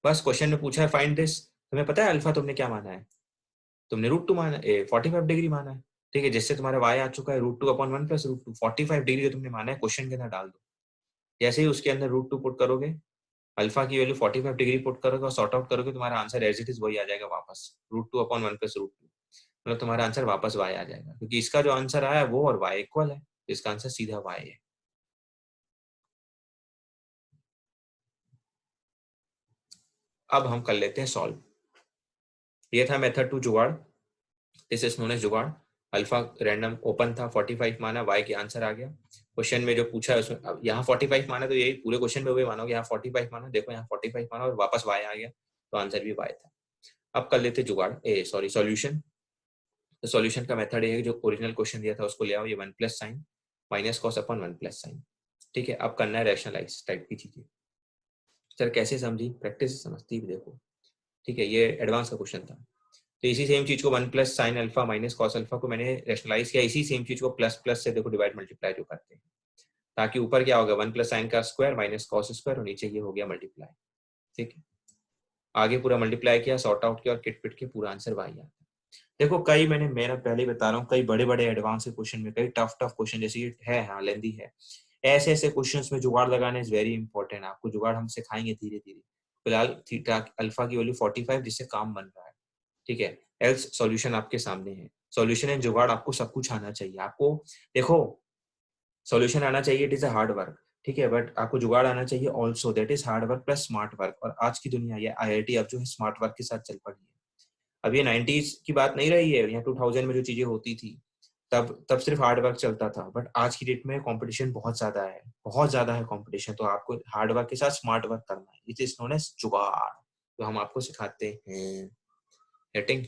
बस क्वेश्चन में पूछा है फाइंड दिस, तुम्हें पता है अल्फा तुमने क्या माना है, तुमने √2 माना, 45 डिग्री माना है, ठीक है, जिससे तुम्हारा y आ चुका है √2/1+√2, 45 डिग्री जो तुमने माना है क्वेश्चन के अंदर डाल दो, जैसे ही उसके अंदर √2 पुट करोगे, अल्फा की वैल्यू 45 डिग्री पुट करोगे और सॉर्ट आउट करोगे, तुम्हारा आंसर एज इट इज वही आ जाएगा वापस, √2/1+√2, मतलब तुम्हारा आंसर वापस y आ जाएगा, क्योंकि इसका जो आंसर आया है वो और y इक्वल है, इसका आंसर सीधा y है। अब हम कर लेते हैं सॉल्व। ये था मेथड 2 जुगाड़, दिस इज नोन एज जुगाड़। अल्फा रैंडम ओपन था, 45 माना, y के आंसर आ गया। क्वेश्चन में जो पूछा है उसमें, अब यहाँ 45 माना तो यही पूरे क्वेश्चन में वही मानोगे, यहाँ 45 माना, देखो यहाँ 45 माना और वापस y आ गया, तो आंसर भी y था। अब कर लेते जुगाड़, सॉरी सॉल्यूशन। तो सॉल्यूशन का मेथड ये है, जो ओरिजिनल क्वेश्चन दिया था उसको ले आओ, ये 1 plus sign minus cos upon 1 plus sign, ठीक है। अब करना है रैशनलाइज टाइप की चीजें, सर कैसे समझी, प्रैक्टिस समझती भी देखो, ठीक है, ये एडवांस का क्वेश्चन था। तो इसी सेम चीज को 1 plus sine alpha minus cos alpha को मैंने रैशनलाइज किया, इसी सेम चीज को प्लस प्लस से देखो डिवाइड मल्टीप्लाई जो करते हैं, ताकि ऊपर क्या होगा 1 प्लस साइन का स्क्वायर माइनस कॉस स्क्वायर, और नीचे ये हो गया मल्टीप्लाई, ठीक है। आगे पूरा मल्टीप्लाई किया, सॉर्ट आउट किया और किट पिट के पूरा आंसर वही आता है। देखो कई मेरा पहले ही बता रहा हूँ, कई बड़े बड़े एडवांस के क्वेश्चन में, कई टफ क्वेश्चन जैसे ये है, हाँ लेंदी है, ऐसे ऐसे क्वेश्चंस में जुगाड़ लगाना इज वेरी इंपॉर्टेंट, आपको जुगाड़ हम सिखाएंगे धीरे धीरे। फिलहाल थीटा अल्फा की वैल्यू 45 जिससे काम बन रहा है, ठीक है, एल्स सॉल्यूशन आपके सामने है। सॉल्यूशन एंड जुगाड़ आपको सब कुछ आना चाहिए, आपको देखो सॉल्यूशन आना चाहिए, it is a hard work, ठीक है, बट आपको जुगाड़ आना चाहिए also, that is hard work plus smart work. और आज की दुनिया ये IIT अब जो है स्मार्ट वर्क के साथ चल पड़ी है, अब ये 90s की बात नहीं रही है, यहाँ 2000 में जो चीजें होती थी तब सिर्फ हार्ड वर्क चलता था, बट आज की डेट में कंपटीशन बहुत ज्यादा है, बहुत ज्यादा है कंपटीशन, तो आपको हार्ड वर्क के साथ स्मार्ट वर्क करना है, इट इज नोन एज जुगाड़, तो हम आपको सिखाते हैं। हेटिंग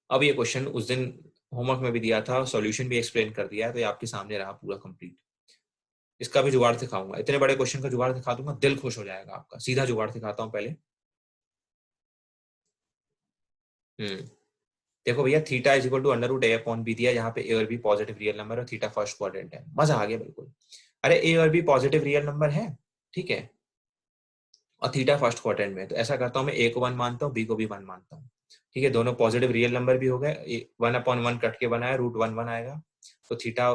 अब ये क्वेश्चन उस दिन होमवर्क में भी दिया था, सॉल्यूशन भी एक्सप्लेन कर दिया है, तो ये आपके सामने रहा पूरा कंप्लीट। इसका भी जुगाड़ दिखाऊंगा, इतने बड़े क्वेश्चन का जुगाड़ दिखा दूंगा, दिल खुश हो जाएगा आपका। सीधा जुगाड़ दिखाता हूँ पहले। देखो भैया, theta is equal to under root A upon B दिया, यहाँ पे ए और बी पॉजिटिव रियल नंबर है, थीटा फर्स्ट क्वाड्रेंट है, मजा आ गया बिल्कुल। अरे ए और बी पॉजिटिव रियल नंबर है, ठीक है, और थीटा फर्स्ट क्वाड्रेंट में, तो ऐसा करता हूँ मैं, ए को 1 मानता हूँ, बी को भी 1 मानता हूँ, ठीक है, दोनों पॉजिटिव रियल नंबर भी हो गए, 1/1 कट के बनाया, √1 आएगा, तो theta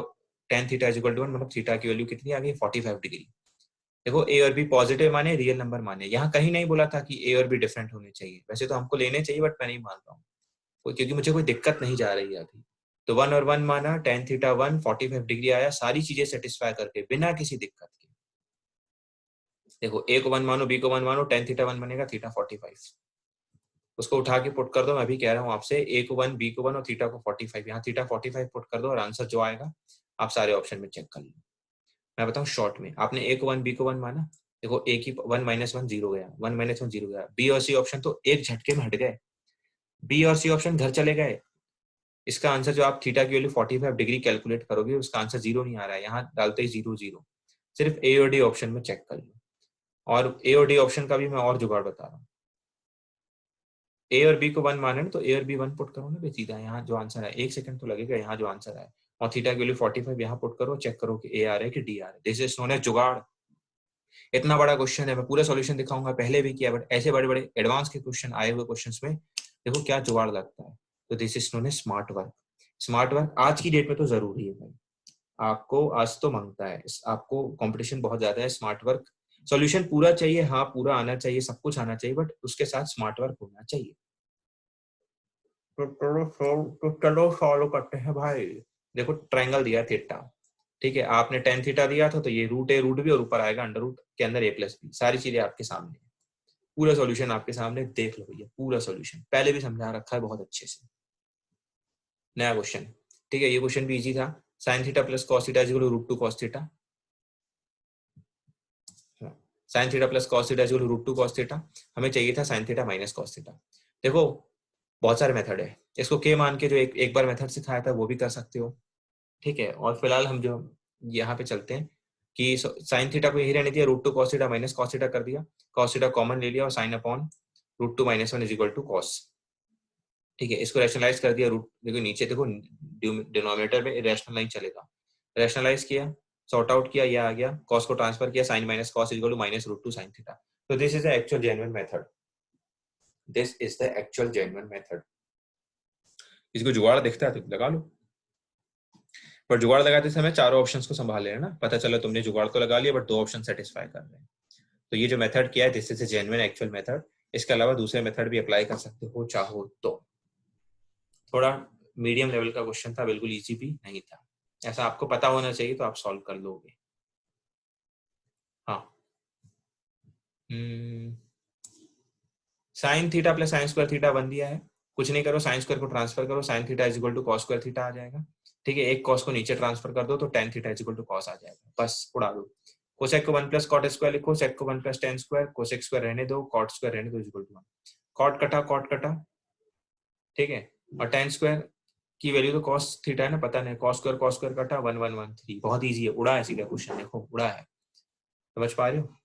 tan theta is equal to 1, मतलब थीटा की वैल्यू कितनी आ गई, 45 डिग्री। देखो ए और बी पॉजिटिव माने, रियल नंबर माने, यहाँ कहीं नहीं बोला था कि ए और बी डिफरेंट होने चाहिए, वैसे तो हमको लेने चाहिए, बट मैं नहीं मानता हूँ, क्योंकि मुझे कोई दिक्कत नहीं जा रही है अभी। तो 1 और 1 माना, tan थीटा 1 45 डिग्री आया, सारी चीजें सेटिस्फाई करके बिना किसी दिक्कत के। देखो ए को 1 मानो, बी को 1 मानो, tan थीटा 1 बनेगा, थीटा 45, उसको उठा के पुट कर दो। मैं भी कह रहा हूँ आपसे, ए को 1, बी को 1 और थीटा को 45, यहाँ थीटा 45 पुट कर दो, और आंसर जो आएगा आप सारे ऑप्शन में चेक कर लो। मैं बताऊँ शॉर्ट में, आपने ए को 1, बी को 1 माना, देखो ए की 1 - 1 0 गया, 1 - 1 0 गया, बी और सी ऑप्शन तो एक झटके में हट गए, बी और सी ऑप्शन घर चले गए। इसका आंसर जो आप थीटा की वैल्यू 45 डिग्री कैलकुलेट करोगे, उसका आंसर 0 नहीं आ रहा है, यहाँ डालते ही 0 0। सिर्फ ए और डी ऑप्शन में चेक कर लो, और ए और डी ऑप्शन का भी मैं और जुगाड़ बता रहा हूँ। ए और बी को 1 माने, तो ए और बी 1 पुट करो ना सीधा, यहाँ जो आंसर है, 1 सेकंड तो लगेगा, यहाँ जो आंसर है, और थीटा की वैल्यू 45 यहाँ पुट करो, चेक करो कि ए आ रहा है कि डी आ रहा है। दिस इज नोन एज जुगाड़। इतना बड़ा क्वेश्चन है, मैं पूरा सॉल्यूशन दिखाऊंगा, पहले भी किया, बट ऐसे बड़े बड़े एडवांस के क्वेश्चन आए हुए क्वेश्चंस में देखो क्या जुगाड़ लगता है। तो this is known as smart work. Smart work आज की डेट में तो जरूरी है भाई, आपको आज तो मांगता है, आपको कंपटीशन बहुत ज्यादा है, स्मार्ट वर्क सॉल्यूशन पूरा चाहिए, हाँ पूरा आना चाहिए, सब कुछ आना चाहिए, बट उसके साथ स्मार्ट वर्क होना चाहिए। तो चलो फॉलो करते हैं भाई। देखो ट्रायंगल दिया थीटा, ठीक है, आपने tan थीटा दिया था, तो ये √a रूट भी, और ऊपर आएगा अंडर रूट के अंदर a + b, सारी चीजें आपके सामने, पूरा सॉल्यूशन आपके सामने, देख लो भैया, पूरा सॉल्यूशन पहले भी समझा रखा है बहुत अच्छे से। नया क्वेश्चन, ठीक है, ये क्वेश्चन भी इजी था, sin theta + cos theta equal to √2 cos theta, sin theta + cos theta equal to √2 cos theta, हमें चाहिए था sin थीटा - cos थीटा। देखो बहुत सारे मेथड है, इसको के मान के जो एक बार मेथड सिखाया था वो भी कर सकते हो, ठीक है, और फिलहाल हम जो यहाँ पे चलते हैं कि sin थीटा को यही रहने दिया, √2 cos थीटा - cos थीटा कर दिया, cos थीटा कॉमन ले लिया, और sin upon √2 - 1 is equal to cos, ठीक है, इसको रैशनलाइज कर दिया, रूट देखो नीचे, देखो डिनोमिनेटर में रैशनल नहीं चलेगा, रैशनलाइज किया, सॉर्ट आउट किया, ये आ गया, cos को ट्रांसफर किया, sin - cos is equal to -√2 sin theta. तो this is the actual genuine method, this is the actual genuine method. इसको जुगाड़ दिखता है तो लगा लो, पर जुगाड़ लगाते समय चारों ऑप्शंस को संभाल लेना, पता चला तुमने जुगाड़ तो लगा लिया बट दो ऑप्शन सेटिस्फाई कर रहे हैं। तो ये जो मेथड किया है, this is a genuine actual method. इसके अलावा दूसरे मेथड भी अप्लाई कर सकते हो चाहो तो। थोड़ा मीडियम लेवल का क्वेश्चन था, बिल्कुल इजी भी नहीं था, ऐसा आपको पता होना चाहिए तो आप सॉल्व कर लोगे। हाँ, sine theta plus sine square theta 1 दिया है, कुछ नहीं करो, साइन स्क्वायर को ट्रांसफर करो, sine theta is equal to cos square theta आ जाएगा, ठीक है, एक कॉस को नीचे ट्रांसफर कर दो तो tan theta is equal to cos आ जाएगा, बस उड़ा दो। कोसेक को 1 + कॉट स्क्वायर लिखो, सेक को 1 + tan स्क्वायर, कोसेक स्क्वायर रहने दो, कॉट स्क्वायर रहने दो, इज इक्वल टू 1, कॉट कटा, ठीक है, और tan स्क्वायर की वैल्यू तो cos थीटा है ना, पता नहीं, cos स्क्वायर कटा 1 1 1 3, बहुत इजी है, उड़ा है सीधा क्वेश्चन, देखो उड़ा है, समझ पा रहे हो।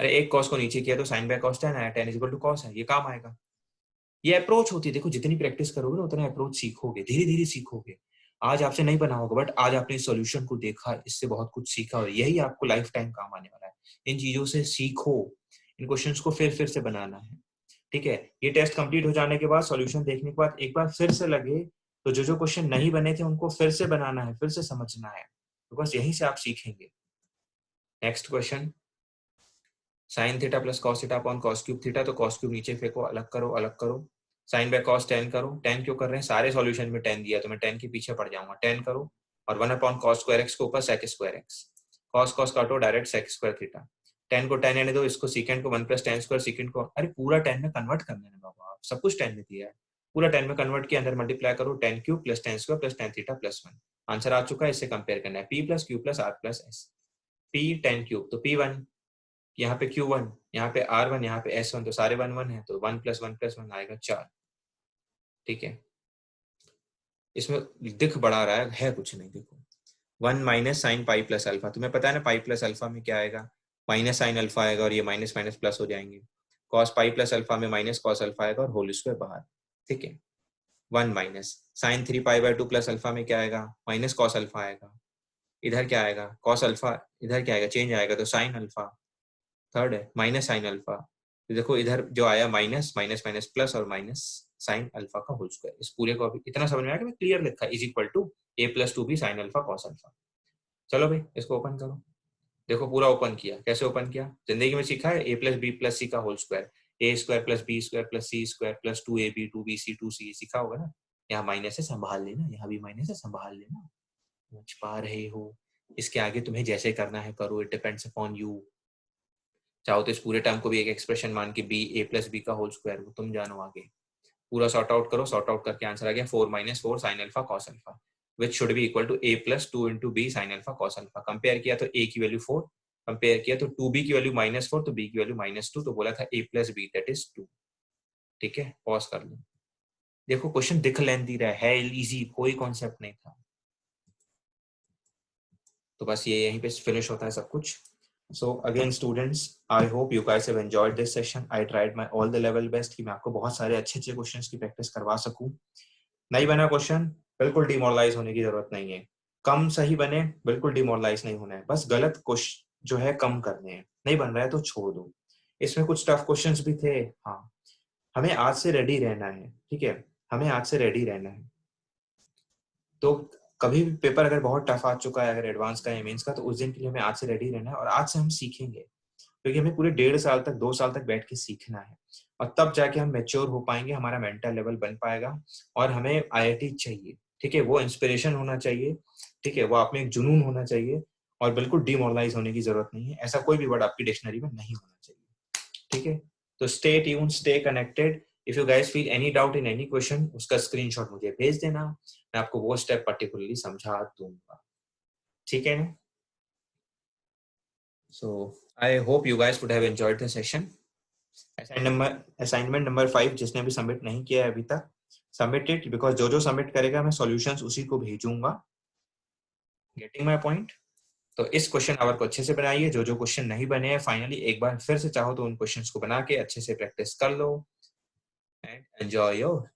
अरे एक cos को नीचे किया तो sin बाय cos tan आया, tan is equal to cos है, ये काम आएगा। ये अप्रोच होती है, देखो जितनी प्रैक्टिस करोगे ना उतना अप्रोच सीखोगे, धीरे धीरे सीखोगे। आज आपसे नहीं बना होगा, बट आज आपने इस सॉल्यूशन को देखा, इससे बहुत कुछ सीखा, और यही आपको लाइफ टाइम काम आने वाला है। इन चीजों से सीखो, इन क्वेश्चंस को फिर से बनाना है, ठीक है। ये टेस्ट कंप्लीट हो जाने के बाद, सॉल्यूशन देखने के बाद, एक बार फिर से लगे तो जो जो क्वेश्चन नहीं बने थे उनको फिर से बनाना है, फिर से समझना है, तो बस यहीं से आप सीखेंगे। Next question, sign theta plus cos theta upon cos cube theta, तो कॉस क्यूब नीचे फेंको, अलग करो, अलग करो, साइन बाय कॉस tan करो, tan क्यों कर रहे हैं, सारे सॉल्यूशन में tan दिया तो मैं tan के पीछे पड़ जाऊंगा, tan करो, और 1 अपॉन कॉस स्क्वायर एक्स के ऊपर sec square x, cos cos काटो, direct sec square theta, tan को tan रहने दो, इसको सीकेंड को 1 + tan स्क्वायर सीकेंड को, अरे पूरा tan में कन्वर्ट करना है बाबा, आप सब कुछ tan में दिया है, पूरा tan में कन्वर्ट किया, अंदर मल्टीप्लाई करो, tan cube plus tan square plus tan theta plus 1, answer आ चुका है, इससे कंपेयर करना है, p + q + r + s, p tan cube तो p1, यहाँ पे Q1, यहाँ पे R1, यहाँ पे S1, तो सारे 1 1 है, तो 1 + 1 + 1 आएगा 4, ठीक है। इसमें दिख बढ़ा रहा है कुछ नहीं। देखो 1 minus sine pi plus alpha, तुम्हें पता है ना पाई प्लस अल्फा में क्या आएगा, माइनस साइन अल्फा आएगा और ये माइनस माइनस प्लस हो जाएंगे। कॉस पाई प्लस अल्फा में माइनस कॉस अल्फा आएगा और होल स्क्वायर बाहर। ठीक है, 1 माइनस साइन 3 पाई/2 प्लस अल्फा में क्या आएगा, माइनस कॉस अल्फा आएगा। इधर क्या आएगा, कॉस अल्फा, इधर क्या आएगा, चेंज आएगा तो साइन अल्फा। थर्ड है माइनस साइन अल्फा, तो देखो इधर जो आया माइनस माइनस माइनस प्लस और माइनस साइन अल्फा का होल स्क्वायर। इस पूरे को अभी इतना समझ में आया कि मैं क्लियर लिखा is equal to a+2b sine alpha cos alpha. चलो भाई इसको ओपन करो। देखो पूरा ओपन किया, कैसे ओपन किया, जिंदगी में सीखा है a+b+c का whole square, a² + b² + c² + 2ab 2bc 2c सीखा होगा ना। यहाँ माइनस है संभाल लेना, यहाँ भी माइनस है संभाल लेना, समझ पा रहे हो। इसके आगे तुम्हें जैसे करना है करो, इट डिपेंड्स अपॉन यू। चाहो तो इस पूरे टर्म को भी एक एक्सप्रेशन मान के a+b का होल स्क्वायर, वो तुम जानो आगे। पूरा सॉर्ट आउट करो, सॉर्ट आउट करके आंसर आ गया 4 - 4 sine alpha cos alpha which should be equal to a+2 × b sine alpha cos alpha. Compare किया तो a की वैल्यू 4, कंपेयर किया तो 2b की वैल्यू -4 तो b की वैल्यू -2, तो बोला था a+b दैट इज 2। ठीक है, पॉज कर लो। देखो क्वेश्चन दिख लेंथी रहा है, इजी, कोई कॉन्सेप्ट नहीं था। तो बस ये यहीं पे फिनिश होता है सब कुछ। So again students, I hope you guys have enjoyed this session. I tried my all the level best कि मैं आपको बहुत सारे अच्छे क्वेश्चंस की प्रैक्टिस करवा सकूं। नहीं बना क्वेश्चन, बिल्कुल डिमोरलाइज होने की जरूरत नहीं है। कम सही बने, बिल्कुल डिमोरलाइज नहीं होना है, बस गलत क्वेश्चन जो है कम करने हैं। नहीं बन रहा है तो छोड़ दो। इसमें कुछ टफ क्वेश्चंस भी थे, हाँ हमें आज से रेडी रहना है। ठीक है, हमें आज से रेडी रहना है। तो कभी भी पेपर अगर बहुत टफ आ चुका है, अगर एडवांस का या मेंस का, तो उस दिन के लिए हमें आज से रेडी रहना है और आज से हम सीखेंगे, क्योंकि हमें पूरे 1.5 साल तक 2 साल तक बैठ के सीखना है और तब जाके हम मैच्योर हो पाएंगे, हमारा मेंटल लेवल बन पाएगा और हमें आईआईटी चाहिए। ठीक है, वो इंस्पिरेशन होना चाहिए, ठीक है, वो आप में एक जुनून होना चाहिए और बिल्कुल डिमोरलाइज होने की जरूरत नहीं है। ऐसा कोई भी वर्ड आपकी डिक्शनरी में नहीं होना चाहिए। ठीक है, तो stay tuned, stay connected. If you guys feel any doubt in any question, उसका स्क्रीनशॉट मुझे भेज देना, मैं आपको वो स्टेप पर्टिकुलरली समझा दूंगा। ठीक है ना? So I hope you guys would have enjoyed the session. Assignment number 5 जिसने भी सबमिट नहीं किया है अभी तक, सबमिट इट, बिकॉज जो जो सबमिट करेगा मैं सॉल्यूशंस उसी को भेजूंगा। Getting my point? तो इस क्वेश्चन आवर को अच्छे से बनाइए। जो जो क्वेश्चन नहीं बने हैं फाइनली एक बार फिर से चाहो तो उन क्वेश्चंस को बना के अच्छे से प्रैक्टिस कर लो एंड एंजॉय योर